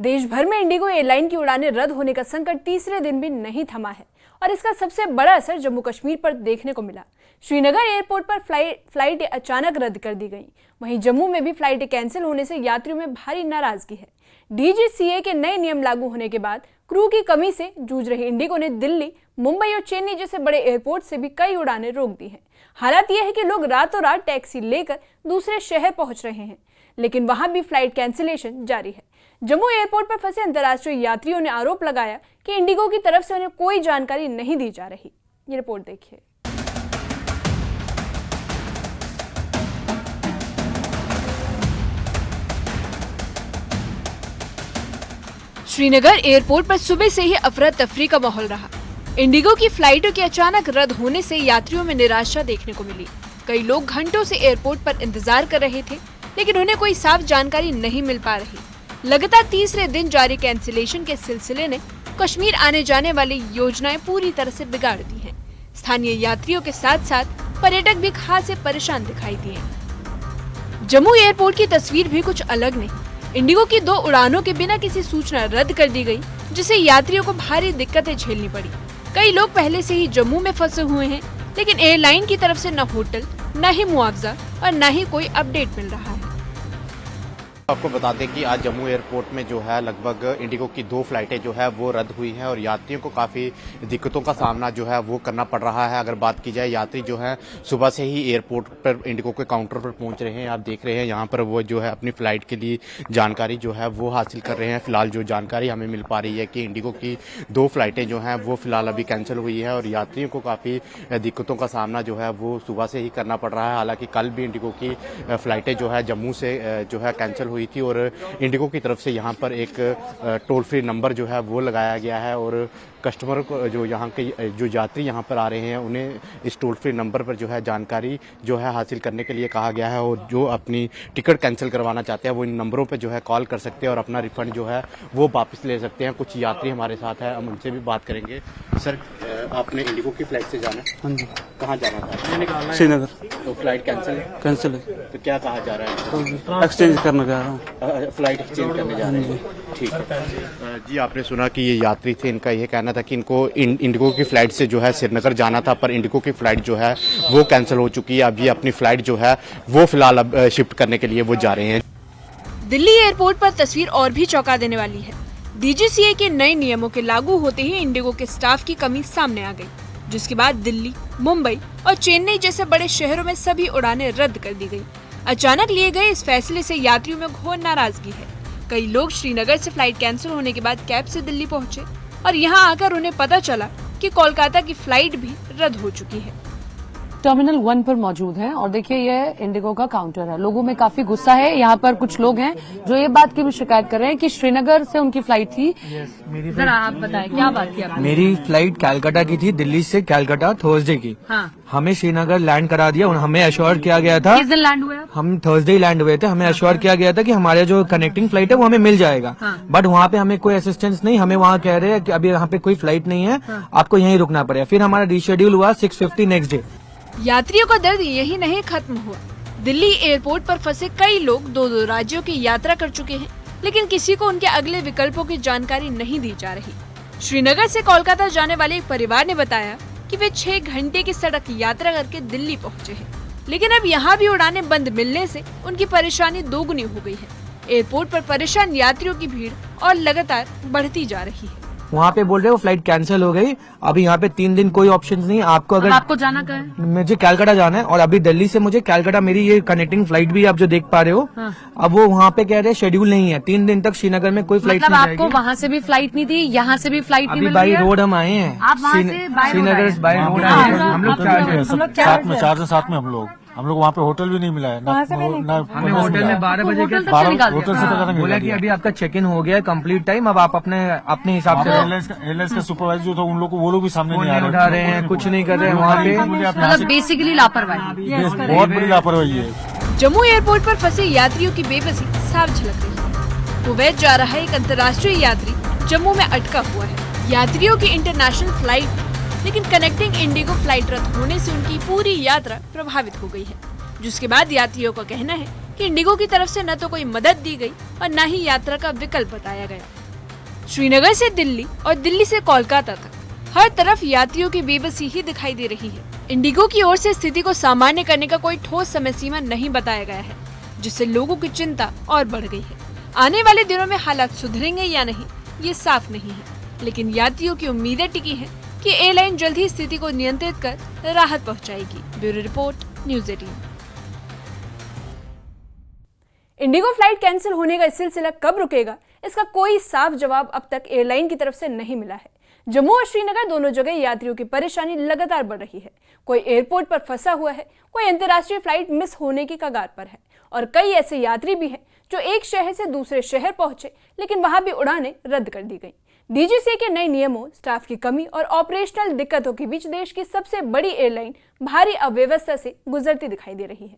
देश भर में इंडिगो एयरलाइन की उड़ानें रद्द होने का संकट तीसरे दिन भी नहीं थमा है और इसका सबसे बड़ा असर जम्मू कश्मीर पर देखने को मिला। श्रीनगर एयरपोर्ट पर फ्लाइटें अचानक रद्द कर दी गईं। वहीं जम्मू में भी फ्लाइटें कैंसिल होने से यात्रियों में भारी नाराजगी है। डीजीसीए के नए नियम लागू होने के बाद क्रू की कमी से जूझ रही इंडिगो ने दिल्ली, मुंबई और चेन्नई जैसे बड़े एयरपोर्ट से भी कई उड़ानें रोक दी हैं। हालात यह है कि लोग रातों रात टैक्सी लेकर दूसरे शहर पहुंच रहे हैं, लेकिन वहां भी फ्लाइट कैंसिलेशन जारी है। जम्मू एयरपोर्ट पर फंसे अंतर्राष्ट्रीय यात्रियों ने आरोप लगाया कि इंडिगो की तरफ से उन्हें कोई जानकारी नहीं दी जा रही। ये रिपोर्ट देखिए। श्रीनगर एयरपोर्ट पर सुबह से ही अफरा तफरी का माहौल रहा। इंडिगो की फ्लाइटों के अचानक रद्द होने से यात्रियों में निराशा देखने को मिली। कई लोग घंटों से एयरपोर्ट पर इंतजार कर रहे थे, लेकिन उन्हें कोई साफ जानकारी नहीं मिल पा रही। लगातार तीसरे दिन जारी कैंसिलेशन के सिलसिले ने कश्मीर आने जाने वाली योजनाएं पूरी तरह से बिगाड़ दी हैं। स्थानीय यात्रियों के साथ साथ पर्यटक भी खासे परेशान दिखाई दिए। जम्मू एयरपोर्ट की तस्वीर भी कुछ अलग नहीं। इंडिगो की 2 उड़ानों के बिना किसी सूचना रद्द कर दी गई, जिससे यात्रियों को भारी दिक्कतें झेलनी पड़ी। कई लोग पहले से ही जम्मू में फंसे हुए हैं, लेकिन एयरलाइन की तरफ से न होटल, न ही मुआवजा और न ही कोई अपडेट मिल रहा है। आपको बता दें कि आज जम्मू एयरपोर्ट में जो है लगभग इंडिगो की 2 फ्लाइटें जो है वो रद्द हुई हैं और यात्रियों को काफ़ी दिक्कतों का सामना जो है वो करना पड़ रहा है। अगर बात की जाए, यात्री जो है सुबह से ही एयरपोर्ट पर इंडिगो के काउंटर पर पहुंच रहे हैं। आप देख रहे हैं यहाँ पर वो जो है अपनी फ़्लाइट के लिए जानकारी जो है वो हासिल कर रहे हैं। फिलहाल जो जानकारी हमें मिल पा रही है कि इंडिगो की 2 फ्लाइटें जो हैं वो फिलहाल अभी कैंसिल हुई है और यात्रियों को काफ़ी दिक्कतों का सामना जो है वो सुबह से ही करना पड़ रहा है। हालांकि कल भी इंडिगो की फ़्लाइटें जो है जम्मू से जो है कैंसिल हुई थी और इंडिगो की तरफ से यहाँ पर एक टोल फ्री नंबर जो है वो लगाया गया है और कस्टमर को जो यहाँ के जो यात्री यहाँ पर आ रहे हैं उन्हें इस टोल फ्री नंबर पर जो है जानकारी जो है हासिल करने के लिए कहा गया है और जो अपनी टिकट कैंसिल करवाना चाहते हैं वो इन नंबरों पर जो है कॉल कर सकते हैं और अपना रिफंड जो है वो वापस ले सकते हैं। कुछ यात्री हमारे साथ है, हम उनसे भी बात करेंगे। सर, आपने इंडिगो की फ्लाइट से जाना? हाँ जी। कहाँ जाना था? श्रीनगर। तो फ्लाइट कैंसिल है? कैंसिल है। तो क्या कहा जा रहा है? तो एक्सचेंज करने जा रहा हूँ। फ्लाइट एक्सचेंज करने जा रहे हैं। ठीक है जी। आपने सुना कि ये यात्री थे, इनका ये कहना था कि इनको इंडिगो की फ्लाइट से जो है श्रीनगर जाना था, पर इंडिगो की फ्लाइट जो है वो कैंसिल हो चुकी है। अब ये अपनी फ्लाइट जो है वो फिलहाल अब शिफ्ट करने के लिए वो जा रहे हैं। दिल्ली एयरपोर्ट पर तस्वीर और भी चौंका देने वाली है। डीजीसीए के नए नियमों के लागू होते ही इंडिगो के स्टाफ की कमी सामने आ गई, जिसके बाद दिल्ली, मुंबई और चेन्नई जैसे बड़े शहरों में सभी उड़ानें रद्द कर दी गई। अचानक लिए गए इस फैसले से यात्रियों में घोर नाराजगी है। कई लोग श्रीनगर से फ्लाइट कैंसिल होने के बाद कैब से दिल्ली पहुंचे और यहां आकर उन्हें पता चला कि कोलकाता की फ्लाइट भी रद्द हो चुकी है। टर्मिनल 1 पर मौजूद हैं और देखिए ये इंडिगो का काउंटर है। लोगों में काफी गुस्सा है। यहाँ पर कुछ लोग हैं जो ये बात की भी शिकायत कर रहे हैं कि श्रीनगर से उनकी फ्लाइट थी। जरा आप बताएं क्या बात की आपने? मेरी फ्लाइट कैलकाटा की थी, दिल्ली से कैलकाटा थर्सडे की। हाँ। हमें श्रीनगर लैंड करा दिया और हमें अश्योर किया गया था। किस दिन लैंड हुए? हम थर्सडे लैंड हुए थे। हमें अश्योर किया गया था कि हमारे जो कनेक्टिंग फ्लाइट है वो हमें मिल जाएगा। बट वहाँ पे हमें कोई असिस्टेंस नहीं। हमें वहाँ कह रहे हैं कि अभी यहाँ पे कोई फ्लाइट नहीं है, आपको यहीं रुकना पड़ेगा। फिर हमारा रीशेड्यूल हुआ 6:50 नेक्स्ट डे। यात्रियों का दर्द यही नहीं खत्म हुआ। दिल्ली एयरपोर्ट पर फंसे कई लोग 2 राज्यों की यात्रा कर चुके हैं, लेकिन किसी को उनके अगले विकल्पों की जानकारी नहीं दी जा रही। श्रीनगर से कोलकाता जाने वाले एक परिवार ने बताया कि वे 6 घंटे की सड़क यात्रा करके दिल्ली पहुंचे हैं, लेकिन अब यहाँ भी उड़ानें बंद मिलने से उनकी परेशानी दोगुनी हो गई है। एयरपोर्ट पर परेशान यात्रियों की भीड़ और लगातार बढ़ती जा रही है। वहाँ पे बोल रहे वो फ्लाइट कैंसिल हो गई। अभी यहाँ पे 3 दिन कोई ऑप्शन नहीं। आपको अगर आपको जाना कहाँ है? मुझे कैलकाटा जाना है और अभी दिल्ली से मुझे कैलकाटा, मेरी ये कनेक्टिंग फ्लाइट भी आप जो देख पा रहे हो। हाँ। अब वो वहाँ पे कह रहे शेड्यूल नहीं है। 3 दिन तक श्रीनगर में कोई फ्लाइट मतलब नहीं आपको जाएगी। वहाँ से भी फ्लाइट नहीं थी, यहाँ से भी फ्लाइट नहीं अभी मिल बाई रही है? रोड हम आए हैं। आप वहाँ से बाय रोड श्रीनगर आए? बाई रोड हाँ, आए हैं। हम लोग चार दिन साथ में हम लोग वहाँ पे होटल भी नहीं मिला है ना। हमें होटल में 12 बजे के होटल से तो बोला कि अभी आपका चेक इन हो गया है कंप्लीट टाइम, अब आप अपने हिसाब से एयरलाइंस का सुपरवाइजर जो था उन लोग को वो लोग भी सामने नहीं आ रहे, उठा रहे हैं, कुछ नहीं कर रहे हैं वहाँ पे। मतलब बेसिकली लापरवाही। बहुत बड़ी लापरवाही है। जम्मू एयरपोर्ट पर फंसे यात्रियों की बेबसी साफ झलक रही है। कुवैत जा रहा एक अंतर्राष्ट्रीय यात्री जम्मू में अटका हुआ है। यात्रियों की इंटरनेशनल फ्लाइट, लेकिन कनेक्टिंग इंडिगो फ्लाइट रद्द होने से उनकी पूरी यात्रा प्रभावित हो गई है, जिसके बाद यात्रियों का कहना है कि इंडिगो की तरफ से न तो कोई मदद दी गई और न ही यात्रा का विकल्प बताया गया। श्रीनगर से दिल्ली और दिल्ली से कोलकाता तक हर तरफ यात्रियों की बेबसी ही दिखाई दे रही है। इंडिगो की ओर से स्थिति को सामान्य करने का कोई ठोस समय सीमा नहीं बताया गया है, जिससे लोगों की चिंता और बढ़ गई है। आने वाले दिनों में हालात सुधरेंगे या नहीं, ये साफ नहीं है, लेकिन यात्रियों की उम्मीदें टिकी हैं कि एयरलाइन जल्द ही स्थिति को नियंत्रित कर राहत पहुंचाएगी। Bureau report, news 18। Indigo flight cancel होने का सिलसिला कब रुकेगा, इसका कोई साफ जवाब अब तक एयरलाइन की तरफ से नहीं मिला है। जम्मू और श्रीनगर दोनों जगह यात्रियों की परेशानी लगातार बढ़ रही है। कोई एयरपोर्ट पर फंसा हुआ है, कोई अंतर्राष्ट्रीय फ्लाइट मिस होने की कगार पर है और कई ऐसे यात्री भी हैं जो एक शहर से दूसरे शहर पहुंचे लेकिन वहां भी उड़ानें रद्द कर दी गई। डीजीसीए के नए नियमों, स्टाफ की कमी और ऑपरेशनल दिक्कतों के बीच देश की सबसे बड़ी एयरलाइन भारी अव्यवस्था से गुजरती दिखाई दे रही है।